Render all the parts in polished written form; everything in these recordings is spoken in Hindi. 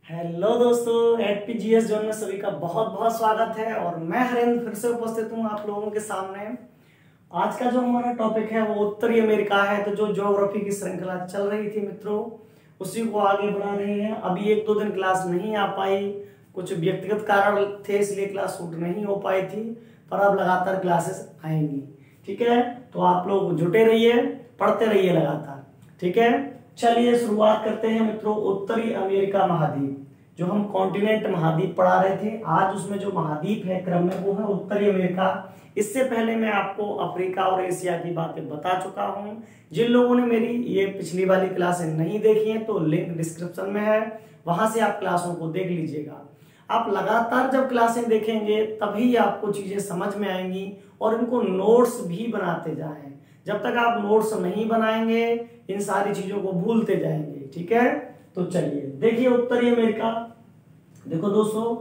हेलो दोस्तों, एडपीजीएस जोन में सभी का बहुत बहुत स्वागत है। और मैं हरेंद्र फिर से उपस्थित हूँ आप लोगों के सामने। आज का जो हमारा टॉपिक है वो उत्तरी अमेरिका है। तो जो ज्योग्राफी की श्रृंखला चल रही थी मित्रों, उसी को आगे बढ़ा रहे हैं। अभी एक दो दिन क्लास नहीं आ पाई, कुछ व्यक्तिगत कारण थे, इसलिए क्लास शूट नहीं हो पाई थी, पर अब लगातार क्लासेस आएंगी। ठीक है, तो आप लोग जुटे रहिए, पढ़ते रहिए लगातार। ठीक है, चलिए शुरुआत करते हैं मित्रों। उत्तरी अमेरिका महाद्वीप, जो हम कॉन्टिनेंट महाद्वीप पढ़ा रहे थे, आज उसमें जो महाद्वीप है क्रम में वो है उत्तरी अमेरिका। इससे पहले मैं आपको अफ्रीका और एशिया की बातें बता चुका हूं। जिन लोगों ने मेरी ये पिछली वाली क्लासें नहीं देखी हैं तो लिंक डिस्क्रिप्शन में है, वहां से आप क्लासों को देख लीजिएगा। आप लगातार जब क्लासें देखेंगे तभी आपको चीजें समझ में आएंगी और इनको नोट्स भी बनाते जाएं। जब तक आप नोट्स नहीं बनाएंगे इन सारी चीजों को भूलते जाएंगे। ठीक है, तो चलिए देखिए उत्तरी अमेरिका। देखो दोस्तों,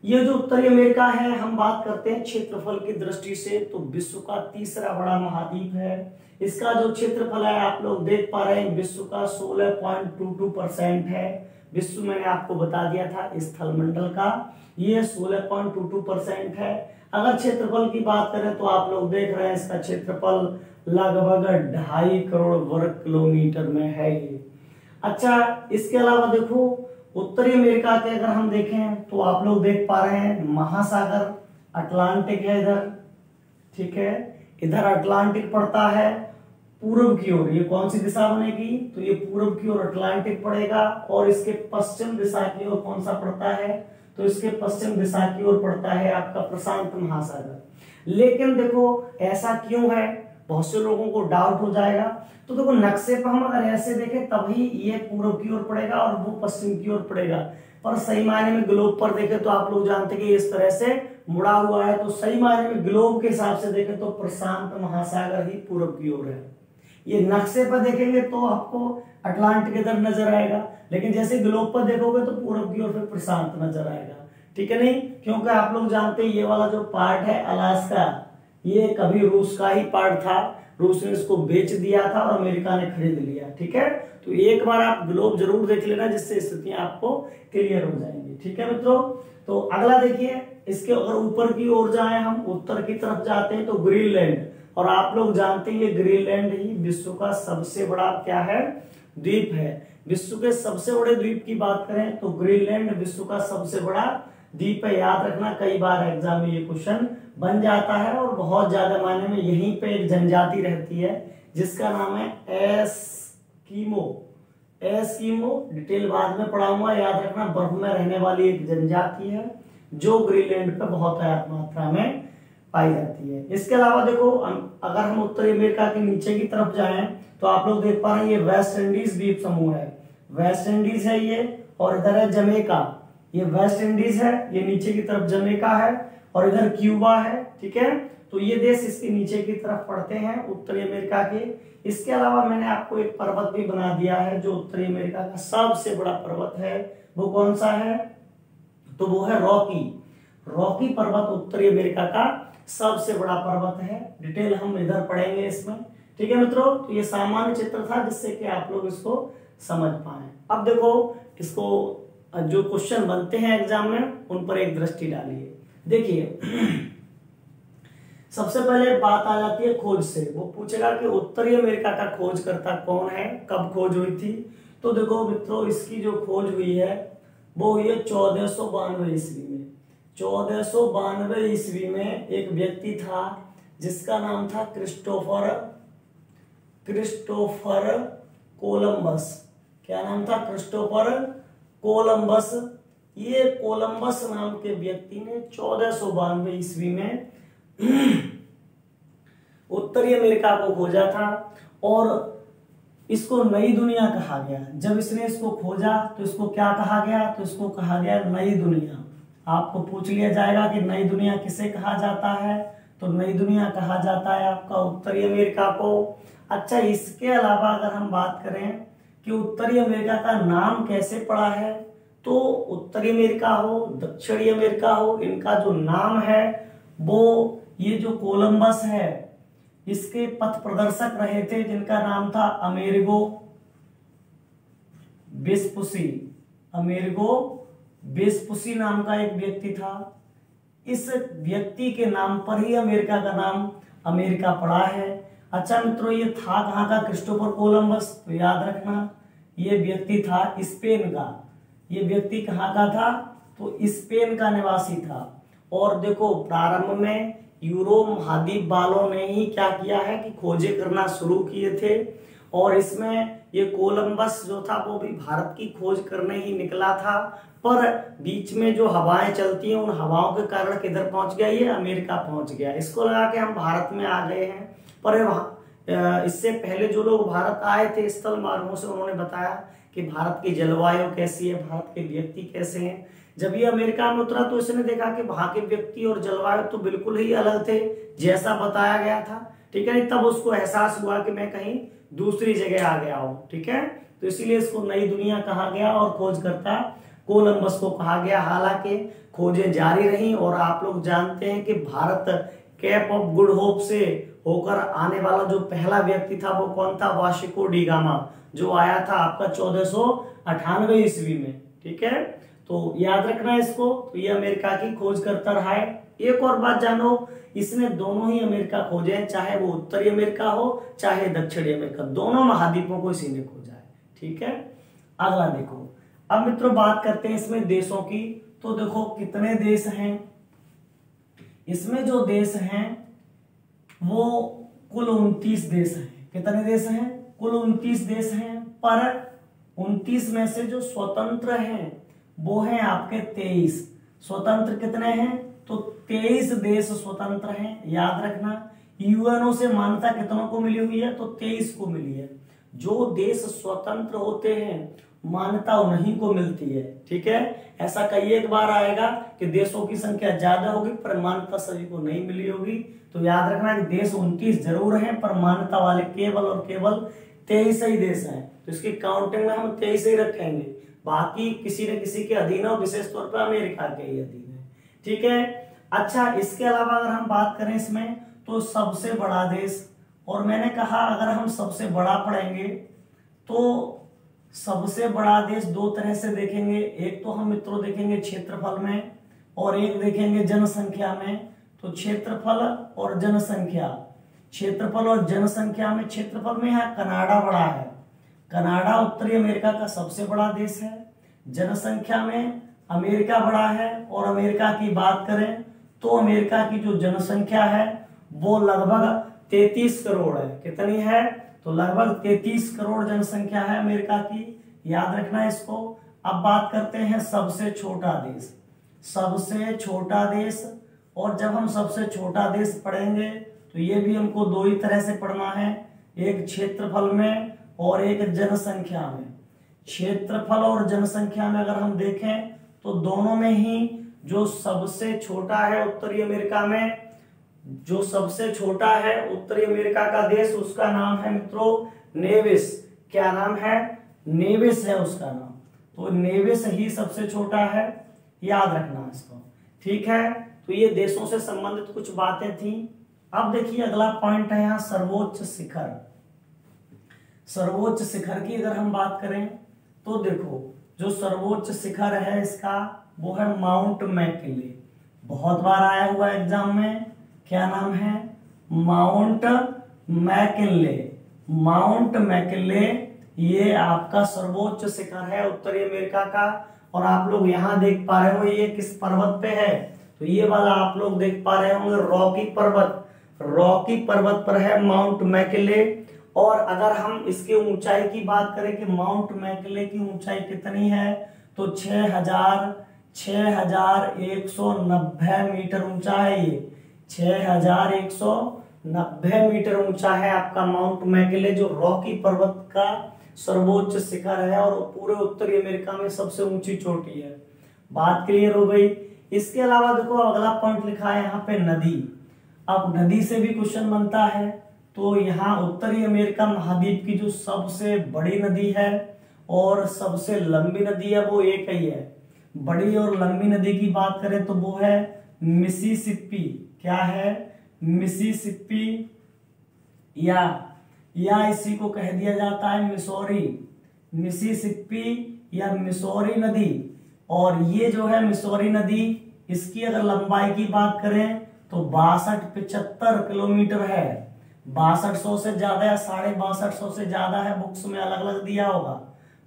ये जो उत्तरी अमेरिका है, हम बात करते हैं क्षेत्रफल की दृष्टि से तो विश्व का तीसरा बड़ा महाद्वीप है। इसका जो क्षेत्रफल है आप लोग देख पा रहे हैं, विश्व का 16.22% है। विश्व मैंने आपको बता दिया था स्थलमंडल का, ये 16.22% है। अगर क्षेत्रफल की बात करें तो आप लोग देख रहे हैं इसका क्षेत्रफल लगभग 2.5 करोड़ वर्ग किलोमीटर में है ये। अच्छा, इसके अलावा देखो उत्तरी अमेरिका के अगर हम देखें तो आप लोग देख पा रहे हैं महासागर अटलांटिक है इधर। ठीक है, इधर अटलांटिक पड़ता है पूर्व की ओर। ये कौन सी दिशा बनेगी, तो ये पूर्व की ओर अटलांटिक पड़ेगा। और इसके पश्चिम दिशा की ओर कौन सा पड़ता है, तो इसके पश्चिम दिशा की ओर पड़ता है आपका प्रशांत महासागर। लेकिन देखो ऐसा क्यों है, बहुत से लोगों को डाउट हो जाएगा। तो देखो नक्शे पर हम अगर ऐसे देखें तभी ये पूर्व की ओर पड़ेगा और वो पश्चिम की ओर पड़ेगा, पर सही मायने में ग्लोब पर देखें तो आप लोग जानते हैं कि इस तरह से मुड़ा हुआ है। तो सही मायने में ग्लोब के हिसाब से देखें तो प्रशांत महासागर ही पूर्व की ओर है। ये नक्शे पर देखेंगे तो आपको अटलांटिक इधर नजर आएगा, लेकिन जैसे ग्लोब पर देखोगे तो पूर्व की ओर फिर प्रशांत नजर आएगा। ठीक है नहीं, क्योंकि आप लोग जानते हैं ये वाला जो पार्ट है अलास्का, ये कभी रूस का ही पार्ट था। रूस ने इसको बेच दिया था और अमेरिका ने खरीद लिया। ठीक है, तो एक बार आप ग्लोब जरूर देख लेना, जिससे स्थितियां आपको क्लियर हो जाएंगी। ठीक है मित्रों, तो अगला देखिए, इसके अगर ऊपर की ओर जाएं, हम उत्तर की तरफ जाते हैं तो ग्रीनलैंड। और आप लोग जानते हैं ये ग्रीनलैंड ही विश्व का सबसे बड़ा क्या है, द्वीप है। विश्व के सबसे बड़े द्वीप की बात करें तो ग्रीनलैंड विश्व का सबसे बड़ा द्वीप है। याद रखना, कई बार एग्जाम में ये क्वेश्चन बन जाता है। और बहुत ज्यादा मायने में यहीं पे एक जनजाति रहती है जिसका नाम है एस्किमो। एस्किमो डिटेल बाद में पढ़ाऊंगा, याद रखना। बर्फ में रहने वाली एक जनजाति है जो ग्रीनलैंड पे बहुत मात्रा में पाई जाती है। इसके अलावा देखो अगर हम उत्तरी अमेरिका के नीचे की तरफ जाएं तो आप लोग देख पा रहे हैं ये वेस्ट इंडीज द्वीप समूह है। वेस्ट इंडीज है ये, और इधर है जमैका। ये वेस्ट इंडीज है, ये नीचे की तरफ जमैका है, और इधर क्यूबा है। ठीक है, तो ये देश इसके नीचे की तरफ पड़ते हैं उत्तरी अमेरिका के। इसके अलावा मैंने आपको एक पर्वत भी बना दिया है जो उत्तरी अमेरिका का सबसे बड़ा पर्वत है। वो कौन सा है, तो वो है रॉकी। रॉकी पर्वत उत्तरी अमेरिका का सबसे बड़ा पर्वत है। डिटेल हम इधर पढ़ेंगे इसमें। ठीक है मित्रों, तो ये सामान्य चित्र था जिससे कि आप लोग इसको समझ पाए। अब देखो इसको जो क्वेश्चन बनते हैं एग्जाम में उन पर एक दृष्टि डालिए। देखिए सबसे पहले बात आ जाती है खोज से। वो पूछेगा कि उत्तरी अमेरिका का खोजकर्ता कौन है, कब खोज हुई थी। तो देखो मित्रों, इसकी जो खोज हुई है वो हुई है 1492 ईस्वी में। 1492 ईस्वी में एक व्यक्ति था जिसका नाम था क्रिस्टोफर कोलंबस। क्या नाम था, क्रिस्टोफर कोलंबस। ये कोलंबस नाम के व्यक्ति ने 1492 ईस्वी में उत्तरी अमेरिका को खोजा था और इसको नई दुनिया कहा गया। जब इसने इसको खोजा तो इसको क्या कहा गया, तो इसको कहा गया नई दुनिया। आपको पूछ लिया जाएगा कि नई दुनिया किसे कहा जाता है, तो नई दुनिया कहा जाता है आपका उत्तरी अमेरिका को। अच्छा, इसके अलावा अगर हम बात करें कि उत्तरी अमेरिका का नाम कैसे पड़ा है, तो उत्तरी अमेरिका हो दक्षिणी अमेरिका हो, इनका जो नाम है वो ये जो कोलंबस है इसके पथ प्रदर्शक रहे थे जिनका नाम था अमेरिगो वेस्पुसी। अमेरिगो वेस्पुसी नाम का एक व्यक्ति था। इस व्यक्ति के नाम पर ही अमेरिका का नाम अमेरिका पड़ा है। अच्छा मित्रों, ये था कहाँ का? Christopher Columbus. तो याद रखना ये व्यक्ति था स्पेन का। ये व्यक्ति कहाँ का था? तो स्पेन का निवासी था। और देखो, प्रारंभ में यूरोप महाद्वीप वालों ने ही क्या किया है कि खोजें करना शुरू किए थे। और इसमें ये कोलंबस जो था वो भी भारत की खोज करने ही निकला था, पर बीच में जो हवाएं चलती हैं उन हवाओं के कारण किधर पहुंच गया? ये अमेरिका पहुंच गया। इसको लगा के हम भारत में आ गए हैं। पर इससे पहले जो लोग भारत आए थे स्थल मार्गों से, उन्होंने बताया कि भारत की जलवायु कैसी है, भारत के व्यक्ति कैसे हैं। जब ये अमेरिका में उतरा तो इसने देखा कि वहां के व्यक्ति और जलवायु तो बिल्कुल ही अलग थे जैसा बताया गया था। ठीक है, तब उसको एहसास हुआ कि मैं कहीं दूसरी जगह आ गया हूं। ठीक है, तो इसीलिए इसको नई दुनिया कहा गया और खोजकर्ता कोलंबस को कहा गया। हालांकि खोजें जारी रही और आप लोग जानते हैं कि Bharat Cape of Good Hope से होकर आने वाला जो पहला व्यक्ति था वो कौन था? वास्को डी गामा, जो आया था आपका 1498 ईस्वी में। ठीक है, तो याद रखना इसको। तो ये अमेरिका की खोज करता रहा है। एक और बात जानो, इसने दोनों ही अमेरिका खोजे हैं, चाहे वो उत्तरी अमेरिका हो चाहे दक्षिणी अमेरिका, दोनों महाद्वीपों को इसी ने खोजा है। ठीक है, अगला देखो। अब मित्रों बात करते हैं इसमें देशों की। तो देखो कितने देश हैं इसमें। जो देश हैं वो कुल 29 देश हैं। कितने देश हैं? कुल 29 देश हैं, पर 29 में से जो स्वतंत्र हैं वो हैं आपके 23। स्वतंत्र कितने हैं? तो 23 देश स्वतंत्र हैं। याद रखना, यूएनओ से मान्यता कितनों को मिली हुई है? तो 23 को मिली है। जो देश स्वतंत्र होते हैं मान्यता उन्हीं को मिलती है। ठीक है, ऐसा कई एक बार आएगा कि देशों की संख्या ज्यादा होगी पर मान्यता सभी को नहीं मिली होगी। तो याद रखना कि देश 29 जरूर हैं पर मान्यता वाले केवल और केवल 23 ही देश हैं। तो इसकी काउंटिंग में हम 23 ही रखेंगे, बाकी किसी न किसी के अधीन हो, विशेष तौर पर अमेरिका के ही अधीन है। ठीक है, अच्छा इसके अलावा अगर हम बात करें इसमें तो सबसे बड़ा देश, और मैंने कहा अगर हम सबसे बड़ा पढ़ेंगे तो सबसे बड़ा देश दो तरह से देखेंगे। एक तो हम मित्रों देखेंगे क्षेत्रफल में और एक देखेंगे जनसंख्या में। तो क्षेत्रफल और जनसंख्या, क्षेत्रफल और जनसंख्या में क्षेत्रफल में यहाँ कनाडा बड़ा है। कनाडा उत्तरी अमेरिका का सबसे बड़ा देश है। जनसंख्या में अमेरिका बड़ा है। और अमेरिका की बात करें तो अमेरिका की जो जनसंख्या है वो लगभग 33 करोड़ है। कितनी है? तो लगभग 33 करोड़ जनसंख्या है अमेरिका की। याद रखना इसको। अब बात करते हैं सबसे छोटा देश। सबसे छोटा देश, और जब हम सबसे छोटा देश पढ़ेंगे तो ये भी हमको दो ही तरह से पढ़ना है, एक क्षेत्रफल में और एक जनसंख्या में। क्षेत्रफल और जनसंख्या में अगर हम देखें तो दोनों में ही जो सबसे छोटा है उत्तरी अमेरिका में, जो सबसे छोटा है उत्तरी अमेरिका का देश, उसका नाम है मित्रों नेविस। क्या नाम है? नेविस है उसका नाम। तो नेविस ही सबसे छोटा है, याद रखना इसको। ठीक है, तो ये देशों से संबंधित कुछ बातें थी। अब देखिए अगला पॉइंट है यहाँ सर्वोच्च शिखर। सर्वोच्च शिखर की अगर हम बात करें तो देखो जो सर्वोच्च शिखर है इसका वो है माउंट मैकिनले। बहुत बार आया हुआ एग्जाम में। क्या नाम है? Mount McKinley. माउंट मैकिनले ये आपका सर्वोच्च शिखर है उत्तरी अमेरिका का। और आप लोग यहाँ देख पा रहे हो ये किस पर्वत पे है? तो ये वाला आप लोग देख पा रहे होंगे रॉकी पर्वत। रॉकी पर्वत पर है माउंट मैकिनले। और अगर हम इसकी ऊंचाई की बात करें कि माउंट मैकिनले की ऊंचाई कितनी है तो 6190 मीटर ऊंचा है। ये 6190 मीटर ऊंचा है आपका माउंट मैकिनले, जो रॉकी पर्वत का सर्वोच्च शिखर है और पूरे उत्तरी अमेरिका में सबसे ऊंची चोटी है। बात क्लियर हो गई। इसके अलावा देखो अगला पॉइंट लिखा है यहाँ पे नदी। अब नदी से भी क्वेश्चन बनता है। तो यहाँ उत्तरी अमेरिका महाद्वीप की जो सबसे बड़ी नदी है और सबसे लंबी नदी है वो एक ही है। बड़ी और लंबी नदी की बात करें तो वो है मिसिसिपी। क्या है? मिसिसिपी, या इसी को कह दिया जाता है मिसौरी। मिसिसिपी या मिसौरी नदी, और ये जो है मिसौरी नदी, इसकी अगर लंबाई की बात करें तो 62-75 किलोमीटर है। 6200 से ज्यादा या 6250 से ज्यादा है, बुक्स में अलग अलग दिया होगा।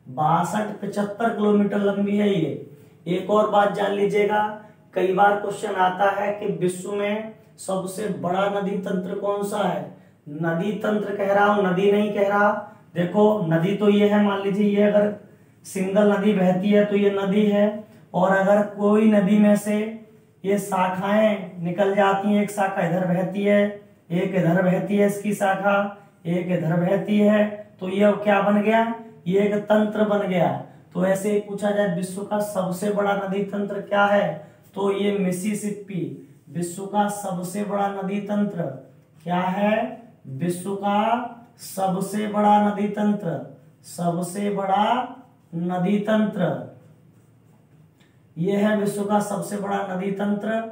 62-75 किलोमीटर लंबी है ये। एक और बात जान लीजिएगा, कई बार क्वेश्चन आता है कि विश्व में सबसे बड़ा नदी तंत्र कौन सा है। नदी तंत्र कह रहा हूं, नदी नहीं कह रहा। देखो नदी तो ये है, मान लीजिए ये अगर सिंगल नदी बहती है तो ये नदी है, और अगर कोई नदी में से ये शाखाएं निकल जाती हैं, एक शाखा इधर बहती है, एक इधर बहती है, इसकी शाखा एक इधर बहती है, तो ये क्या बन गया, ये एक तंत्र बन गया। तो ऐसे ही पूछा जाए विश्व का सबसे बड़ा नदी तंत्र क्या है, तो ये मिसिसिपी विश्व का सबसे बड़ा नदी तंत्र क्या है, विश्व का सबसे बड़ा नदी तंत्र, सबसे बड़ा नदी तंत्र ये है विश्व का सबसे बड़ा नदी तंत्र,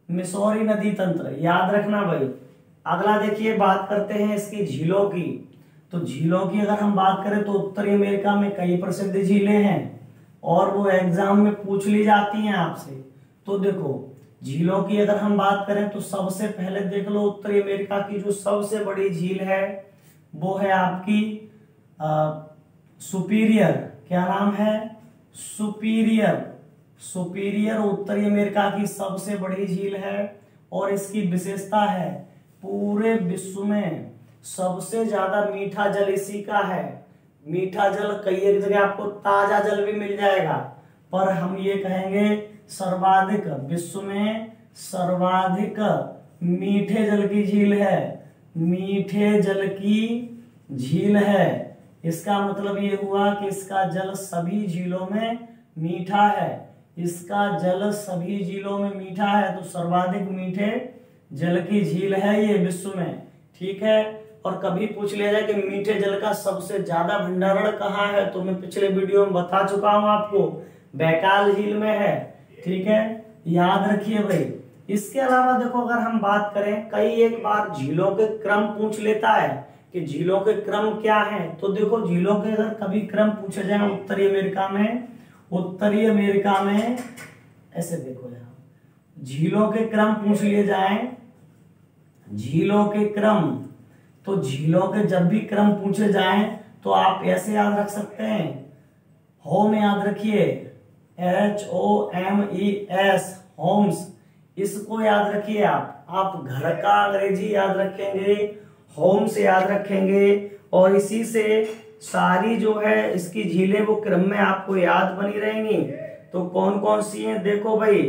मिसौरी नदी तंत्र, याद रखना भाई। अगला देखिए, बात करते हैं इसकी झीलों की। तो झीलों की अगर हम बात करें तो उत्तरी अमेरिका में कई प्रसिद्ध झीलें हैं, और वो एग्जाम में पूछ ली जाती हैं आपसे। तो देखो झीलों की अगर हम बात करें तो सबसे पहले देख लो, उत्तरी अमेरिका की जो सबसे बड़ी झील है वो है आपकी सुपीरियर। क्या नाम है, सुपीरियर। सुपीरियर उत्तरी अमेरिका की सबसे बड़ी झील है, और इसकी विशेषता है पूरे विश्व में सबसे ज्यादा मीठा जल इसी का है। मीठा जल कई एक जगह आपको ताजा जल भी मिल जाएगा, पर हम ये कहेंगे सर्वाधिक, विश्व में सर्वाधिक मीठे जल की झील है, मीठे जल की झील है। इसका मतलब ये हुआ कि इसका जल सभी झीलों में मीठा है, इसका जल सभी झीलों में मीठा है, तो सर्वाधिक मीठे जल की झील है ये विश्व में, ठीक है। और कभी पूछ लिया जाए कि मीठे जल का सबसे ज्यादा भंडारण कहाँ है, तो मैं पिछले वीडियो में बता चुका हूं आपको, बैकाल झील में है, ठीक है, याद रखिए भाई। इसके अलावा देखो अगर हम बात करें, कई एक बार झीलों के क्रम पूछ लेता है कि झीलों के क्रम क्या हैं। तो देखो झीलों के अगर कभी क्रम पूछे जाए उत्तरी अमेरिका में, उत्तरी अमेरिका में ऐसे देखो यहाँ झीलों के क्रम पूछ लिए जाएं, झीलों के क्रम, तो झीलों के जब भी क्रम पूछे जाएं तो आप ऐसे याद रख सकते हैं, होम याद रखिए, HOMES, होम्स, इसको याद रखिए। आप घर का अंग्रेजी याद रखेंगे, होम से याद रखेंगे, और इसी से सारी जो है इसकी झीलें वो क्रम में आपको याद बनी रहेंगी। तो कौन कौन सी हैं देखो भाई,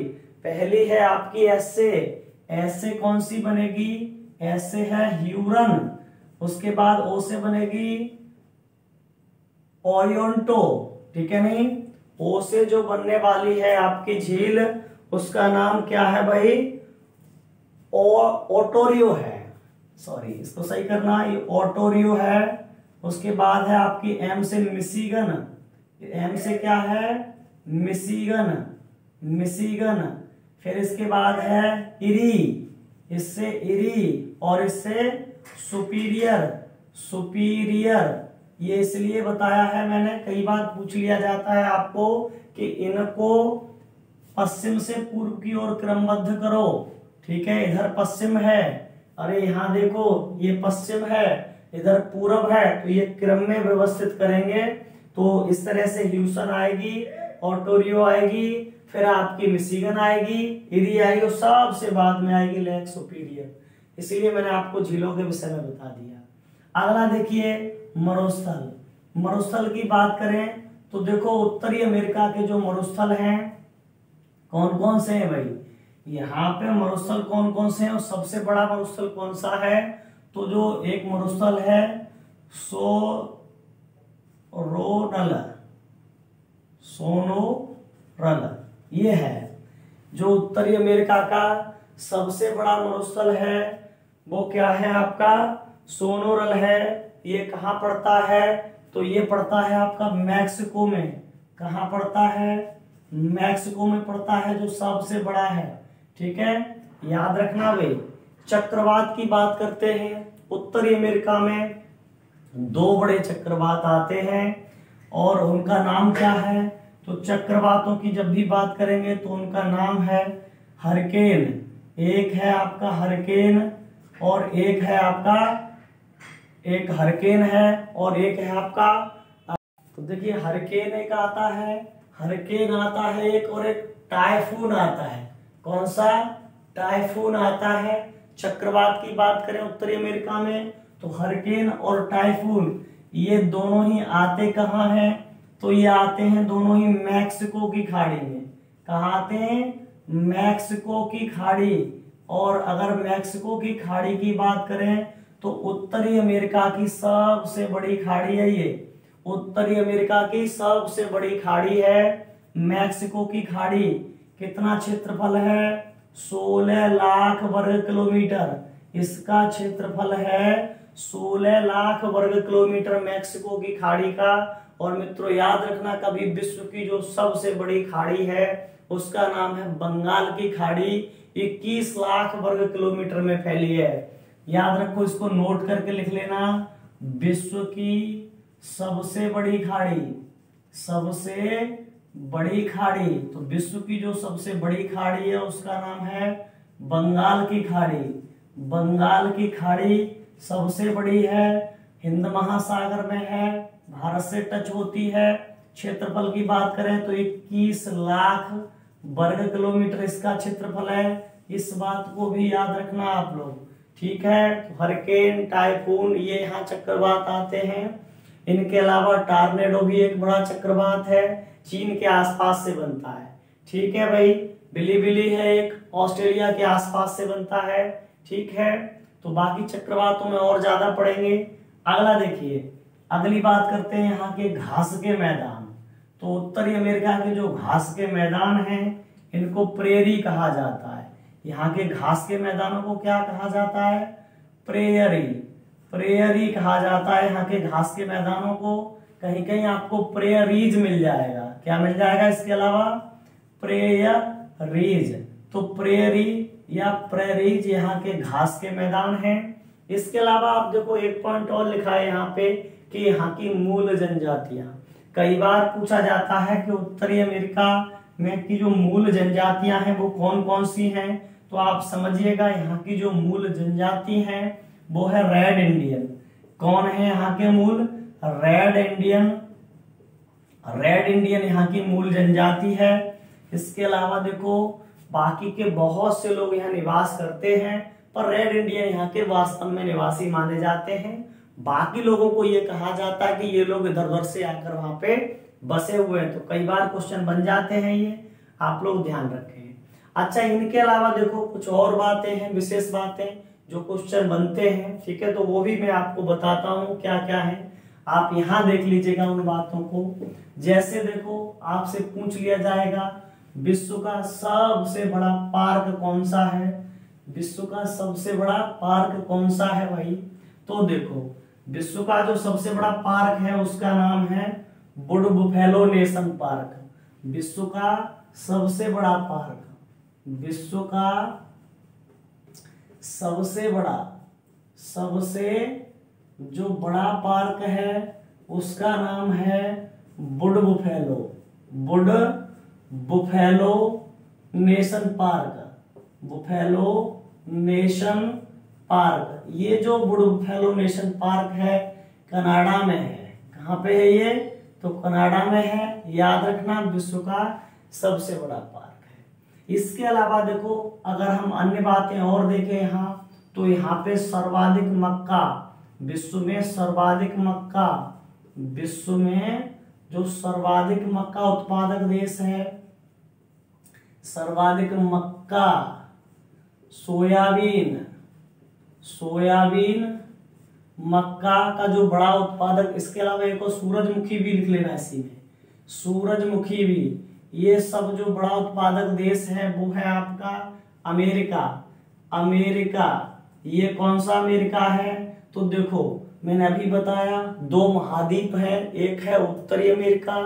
पहली है आपकी ऐसे, ऐसे कौन सी बनेगी, ऐसे है ह्यूरन, उसके बाद ओ से बनेगी ओरियोंटो, ठीक है नहीं, ओ से जो बनने वाली है आपकी झील उसका नाम क्या है भाई, ओटोरियो है, सॉरी इसको सही करना, ये ओटोरियो है। उसके बाद है आपकी एम से मिशिगन, एम से क्या है, मिशिगन, मिशिगन। फिर इसके बाद है इरी, इससे इरी, और इससे सुपीरियर, सुपीरियर। ये इसलिए बताया है मैंने, कई बार पूछ लिया जाता है आपको कि इनको पश्चिम से पूर्व की ओर क्रमबद्ध करो, ठीक है, इधर पश्चिम है, अरे यहाँ देखो ये पश्चिम है, इधर पूरब है, तो ये क्रम में व्यवस्थित करेंगे। तो इस तरह से ह्यूसन आएगी, ओटोरियो आएगी, फिर आपकी मिशिगन आएगी, इरी आएगी, और सबसे बाद में आएगी लेक सुपीरियर। इसलिए मैंने आपको झीलों के विषय में बता दिया। अगला देखिए मरुस्थल। मरुस्थल की बात करें तो देखो उत्तरी अमेरिका के जो मरुस्थल हैं कौन कौन से हैं भाई, यहाँ पे मरुस्थल कौन कौन से हैं, और सबसे बड़ा मरुस्थल कौन सा है, तो जो एक मरुस्थल है सोनोरल, सोनोरल ये है जो उत्तरी अमेरिका का सबसे बड़ा मरुस्थल है, वो क्या है आपका, सोनोरल है। ये कहाँ पड़ता है, तो ये पड़ता है आपका मैक्सिको में। कहाँ पड़ता है, मैक्सिको में पड़ता है, जो सबसे बड़ा है, ठीक है, याद रखना भाई। चक्रवात की बात करते हैं, उत्तरी अमेरिका में दो बड़े चक्रवात आते हैं, और उनका नाम क्या है? तो चक्रवातों की जब भी बात करेंगे तो उनका नाम है हरिकेन। एक है आपका हरिकेन और एक है आपका, एक हरिकेन है और एक है आपका, तो देखिए हरिकेन एक आता है, हरिकेन आता है एक, और एक टाइफून आता है। कौन सा? टाइफून आता है। चक्रवात की बात करें उत्तरी अमेरिका में तो हरिकेन और टाइफून ये दोनों ही आते कहाँ हैं? तो ये आते हैं दोनों ही मैक्सिको की खाड़ी में। कहाँ आते हैं? मैक्सिको की खाड़ी। और अगर मैक्सिको की खाड़ी की बात करें तो उत्तरी अमेरिका की सबसे बड़ी खाड़ी है ये। उत्तरी अमेरिका की सबसे बड़ी खाड़ी है मैक्सिको की खाड़ी। कितना क्षेत्रफल है? 16 लाख वर्ग किलोमीटर। इसका क्षेत्रफल है 16 लाख वर्ग किलोमीटर मैक्सिको की खाड़ी का। और मित्रों याद रखना, कभी विश्व की जो सबसे बड़ी खाड़ी है उसका नाम है बंगाल की खाड़ी। 21 लाख वर्ग किलोमीटर में फैली है। याद रखो, इसको नोट करके लिख लेना। विश्व की सबसे बड़ी खाड़ी, सबसे बड़ी खाड़ी, तो विश्व की जो सबसे बड़ी खाड़ी है उसका नाम है बंगाल की खाड़ी। बंगाल की खाड़ी सबसे बड़ी है, हिंद महासागर में है, भारत से टच होती है। क्षेत्रफल की बात करें तो 21 लाख वर्ग किलोमीटर इसका क्षेत्रफल है। इस बात को भी याद रखना आप लोग, ठीक है। तो हरिकेन, टाइफून ये यहाँ चक्रवात आते हैं। इनके अलावा टार्नेडो भी एक बड़ा चक्रवात है, चीन के आसपास से बनता है, ठीक है भाई। बिलीबिली है एक, ऑस्ट्रेलिया के आसपास से बनता है, ठीक है। तो बाकी चक्रवातों में और ज्यादा पढ़ेंगे। अगला देखिए, अगली बात करते हैं यहाँ के घास के मैदान। तो उत्तरी अमेरिका के जो घास के मैदान हैं इनको प्रेरी कहा जाता है। यहाँ के घास के मैदानों को क्या कहा जाता है? प्रेयरी। प्रेयरी कहा जाता है यहाँ के घास के मैदानों को। कहीं कहीं आपको प्रेयरीज मिल जाएगा। क्या मिल जाएगा इसके अलावा? प्रेयरीज। तो प्रेयरी या प्रेरीज यहाँ के घास के मैदान हैं। इसके अलावा आप देखो एक पॉइंट और लिखा है यहाँ पे कि यहाँ की मूल जनजातियां। कई बार पूछा जाता है कि उत्तरी अमेरिका में की जो मूल जनजातियां हैं वो कौन कौन सी हैं। तो आप समझिएगा, यहाँ की जो मूल जनजाति हैं वो है रेड इंडियन। कौन है यहाँ के मूल? Red Indian. रेड इंडियन यहाँ की मूल जनजाति है। इसके अलावा देखो बाकी के बहुत से लोग यहाँ निवास करते हैं, पर रेड इंडियन यहाँ के वास्तव में निवासी माने जाते हैं। बाकी लोगों को ये कहा जाता है कि ये लोग इधर उधर से आकर वहां पे बसे हुए हैं। तो कई बार क्वेश्चन बन जाते हैं, ये आप लोग ध्यान रखें। अच्छा, इनके अलावा देखो कुछ और बातें हैं, विशेष बातें जो क्वेश्चन बनते हैं, ठीक है। तो वो भी मैं आपको बताता हूँ क्या क्या है। आप यहाँ देख लीजिएगा उन बातों को। जैसे देखो आपसे पूछ लिया जाएगा विश्व का सबसे बड़ा पार्क कौन सा है? विश्व का सबसे बड़ा पार्क कौन सा है भाई? तो देखो विश्व का जो सबसे बड़ा पार्क है उसका नाम है वुड बुफेलो नेशनल पार्क। विश्व का सबसे बड़ा पार्क, विश्व का सबसे बड़ा, सबसे जो बड़ा पार्क है उसका नाम है would buffalo, would buffalo nation park, buffalo nation park. ये जो वुड बुफेलो नेशन पार्क है कनाडा में है। कहाँ पे है ये? तो कनाडा में है। याद रखना, विश्व का सबसे बड़ा पार्क है। इसके अलावा देखो अगर हम अन्य बातें और देखें यहाँ, तो यहाँ पे सर्वाधिक मक्का, विश्व में सर्वाधिक मक्का, विश्व में जो सर्वाधिक मक्का उत्पादक देश है, सर्वाधिक मक्का, सोयाबीन, सोयाबीन, मक्का का जो बड़ा उत्पादक। इसके अलावा एक और सूरजमुखी भी लिख लेना इसी में, सूरजमुखी भी। ये सब जो बड़ा उत्पादक देश है वो है आपका अमेरिका। अमेरिका, ये कौन सा अमेरिका है? तो देखो मैंने अभी बताया दो महाद्वीप है, एक है उत्तरी अमेरिका,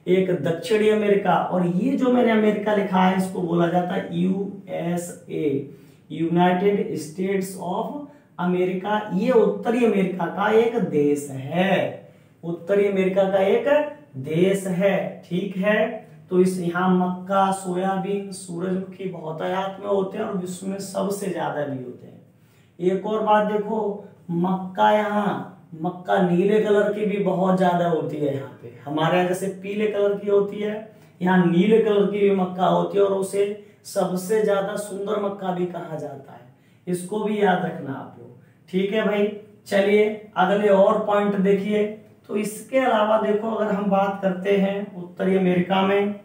एक दक्षिणी अमेरिका। और ये जो मैंने अमेरिका लिखा है इसको बोला जाता है USA, United states of America. ये उत्तरी अमेरिका का एक देश है, उत्तरी अमेरिका का एक देश है। ठीक है, तो इस यहाँ मक्का, सोयाबीन, सूरजमुखी बहुतायत में होते हैं और विश्व में सबसे ज्यादा भी होते हैं। एक और बात देखो, मक्का यहाँ मक्का नीले कलर की भी बहुत ज्यादा होती है। यहाँ पे हमारे यहाँ जैसे पीले कलर की होती है, यहाँ नीले कलर की भी मक्का होती है और उसे सबसे ज्यादा सुंदर मक्का भी कहा जाता है। इसको भी याद रखना आप लोग। ठीक है भाई, चलिए अगले और पॉइंट देखिए। तो इसके अलावा देखो, अगर हम बात करते हैं उत्तरी अमेरिका में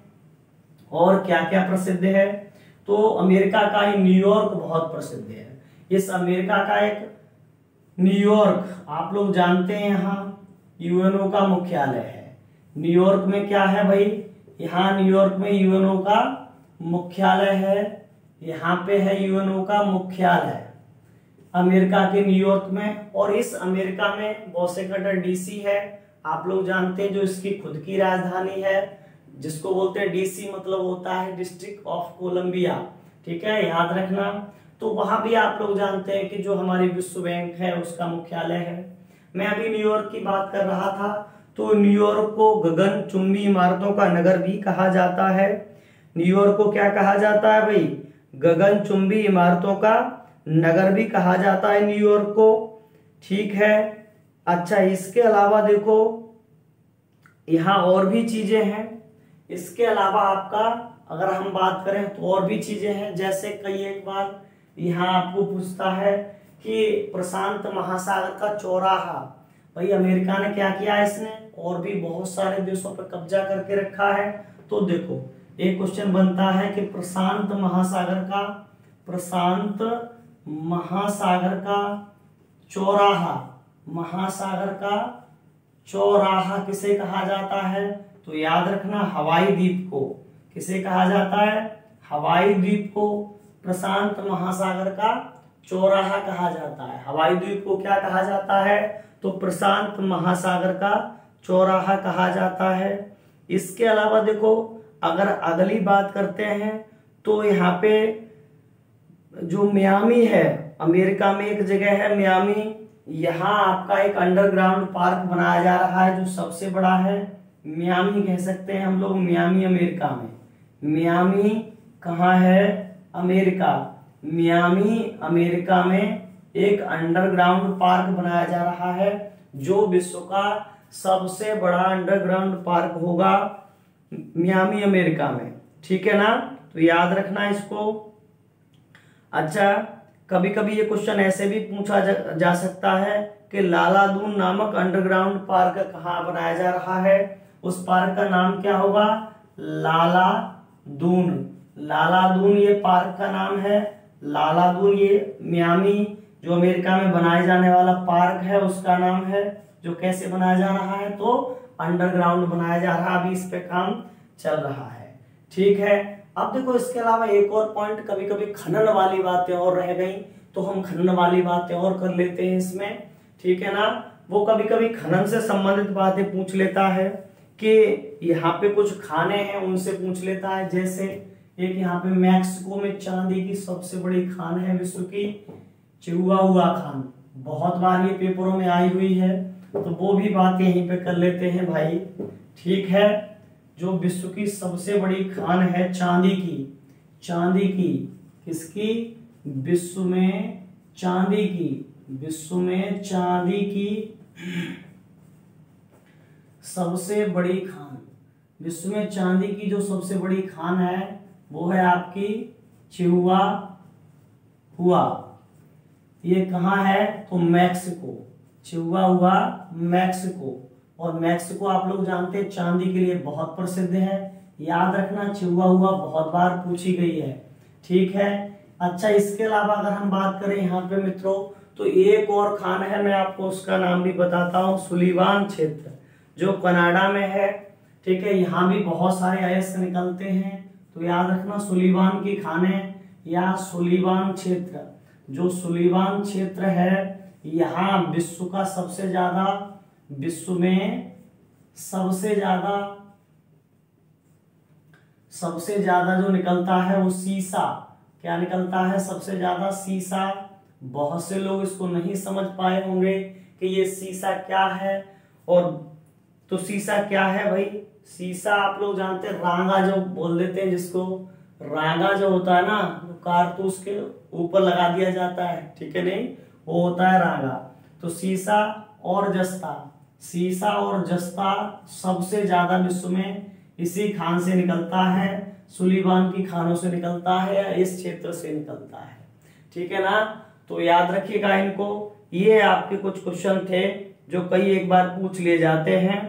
और क्या क्या प्रसिद्ध है, तो अमेरिका का ही न्यूयॉर्क बहुत प्रसिद्ध है। इस अमेरिका का एक न्यूयॉर्क आप लोग जानते हैं, यहाँ यूएनओ का मुख्यालय है। न्यूयॉर्क में क्या है भाई, यहाँ न्यूयॉर्क में यूएनओ का मुख्यालय है। यहाँ पे है यूएनओ का मुख्यालय अमेरिका के न्यूयॉर्क में। और इस अमेरिका में वॉशिंगटन डीसी है, आप लोग जानते हैं, जो इसकी खुद की राजधानी है, जिसको बोलते हैं डीसी मतलब होता है डिस्ट्रिक्ट ऑफ कोलंबिया। ठीक है, याद रखना। तो वहां भी आप लोग जानते हैं कि जो हमारी विश्व बैंक है उसका मुख्यालय है। मैं अभी न्यूयॉर्क की बात कर रहा था, तो न्यूयॉर्क को गगनचुंबी इमारतों का नगर भी कहा जाता है। न्यूयॉर्क को क्या कहा जाता है भाई, गगनचुंबी इमारतों का नगर भी कहा जाता है न्यूयॉर्क को। ठीक है, अच्छा इसके अलावा देखो यहाँ और भी चीजें हैं। इसके अलावा आपका अगर हम बात करें तो और भी चीजें हैं, जैसे कई एक बार यहाँ आपको पूछता है कि प्रशांत महासागर का चौराहा, भाई अमेरिका ने क्या किया है, इसने और भी बहुत सारे देशों पर कब्जा करके रखा है। तो देखो एक क्वेश्चन बनता है कि प्रशांत महासागर का चौराहा किसे कहा जाता है, तो याद रखना हवाई द्वीप को। किसे कहा जाता है, हवाई द्वीप को प्रशांत महासागर का चौराहा कहा जाता है। हवाई द्वीप को क्या कहा जाता है, तो प्रशांत महासागर का चौराहा कहा जाता है। इसके अलावा देखो अगर अगली बात करते हैं तो यहाँ पे जो मियामी है, अमेरिका में एक जगह है मियामी, यहाँ आपका एक अंडरग्राउंड पार्क बनाया जा रहा है जो सबसे बड़ा है। मियामी कह सकते हैं हम लोग, मियामी अमेरिका में। मियामी कहाँ है, अमेरिका। मियामी अमेरिका में एक अंडरग्राउंड पार्क बनाया जा रहा है जो विश्व का सबसे बड़ा अंडरग्राउंड पार्क होगा मियामी अमेरिका में। ठीक है ना, तो याद रखना इसको। अच्छा कभी कभी ये क्वेश्चन ऐसे भी पूछा जा सकता है कि लालादून नामक अंडरग्राउंड पार्क कहाँ बनाया जा रहा है, उस पार्क का नाम क्या होगा, लालादून ये पार्क का नाम है। लालादून ये मियामी जो अमेरिका में बनाए जाने वाला पार्क है उसका नाम है, जो कैसे बनाया जा रहा है, तो अंडरग्राउंड बनाया जा रहा है, अभी इस पे काम चल रहा है। ठीक है, अब देखो इसके अलावा एक और पॉइंट, कभी कभी खनन वाली बातें और रह गई तो हम खनन वाली बातें और कर लेते हैं इसमें। ठीक है ना, वो कभी कभी खनन से संबंधित बातें पूछ लेता है कि यहाँ पे कुछ खाने हैं उनसे पूछ लेता है। जैसे एक यहाँ पे मैक्सिको में चांदी की सबसे बड़ी खान है विश्व की, चिहुआहुआ खान, बहुत बार ये पेपरों में आई हुई है, तो वो भी बात यहीं पे कर लेते हैं भाई। ठीक है, जो विश्व की सबसे बड़ी खान है चांदी की किसकी, विश्व में चांदी की सबसे बड़ी खान, विश्व में चांदी की जो सबसे बड़ी खान है वो है आपकी चिहुआहुआ। ये कहाँ है, तो मैक्सिको, चिहुआहुआ मैक्सिको। और मैक्सिको आप लोग जानते हैं चांदी के लिए बहुत प्रसिद्ध है, याद रखना, चिहुआहुआ बहुत बार पूछी गई है। ठीक है, अच्छा इसके अलावा अगर हम बात करें यहाँ पे मित्रों, तो एक और खान है, मैं आपको उसका नाम भी बताता हूँ, सुलिवान क्षेत्र जो कनाडा में है। ठीक है, यहाँ भी बहुत सारे अयस्क निकलते हैं, तो याद रखना सुलिवान की खानें या सुलिवान क्षेत्र। जो सुलिवान क्षेत्र है यहाँ विश्व का सबसे ज्यादा, विश्व में सबसे ज्यादा जो निकलता है वो सीसा, क्या निकलता है, सबसे ज्यादा सीसा। बहुत से लोग इसको नहीं समझ पाए होंगे कि ये सीसा क्या है, और तो सीसा क्या है भाई? सीसा आप लोग जानते हैं, रांगा जो बोल देते हैं जिसको, रांगा जो होता है ना, जो कारतूस के ऊपर लगा दिया जाता है, ठीक है नहीं, वो होता है रांगा। तो सीसा और जस्ता, सीसा और जस्ता सबसे ज्यादा विश्व में इसी खान से निकलता है, सुलीवान की खानों से निकलता है या इस क्षेत्र से निकलता है, ठीक है ना। तो याद रखिएगा इनको। ये आपके कुछ क्वेश्चन थे जो कई एक बार पूछ लिए जाते हैं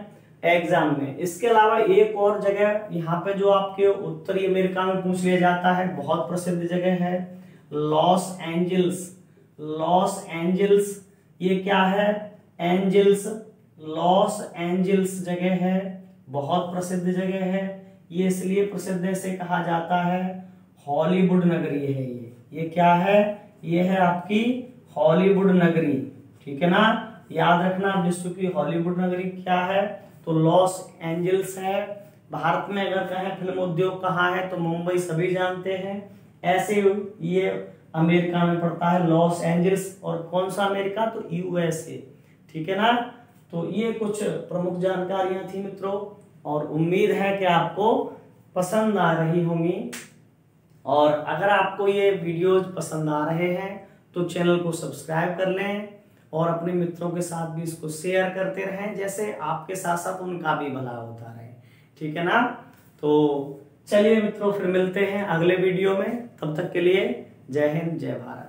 एग्जाम में। इसके अलावा एक और जगह यहाँ पे जो आपके उत्तरी अमेरिका में पूछ लिया जाता है, बहुत प्रसिद्ध जगह है लॉस एंजल्स। लॉस एंजल्स ये क्या है? एंजल्स, लॉस एंजल्स जगह है, बहुत प्रसिद्ध जगह है। ये इसलिए प्रसिद्ध इसे कहा जाता है हॉलीवुड नगरी है। ये क्या है? ये है आपकी हॉलीवुड नगरी, ठीक है ना। याद रखना विश्व की हॉलीवुड नगरी क्या है? तो लॉस एंजल्स है। भारत में अगर कहें फिल्म उद्योग कहाँ है तो मुंबई सभी जानते हैं। ऐसे ये अमेरिका में पड़ता है लॉस एंजल्स। और कौन सा अमेरिका? तो यूएसए, ठीक है ना। तो ये कुछ प्रमुख जानकारियां थी मित्रों, और उम्मीद है कि आपको पसंद आ रही होंगी। और अगर आपको ये वीडियोज पसंद आ रहे हैं तो चैनल को सब्सक्राइब कर लें और अपने मित्रों के साथ भी इसको शेयर करते रहें, जैसे आपके साथ साथ उनका भी भला होता रहे, ठीक है ना। तो चलिए मित्रों, फिर मिलते हैं अगले वीडियो में। तब तक के लिए जय हिंद, जय भारत।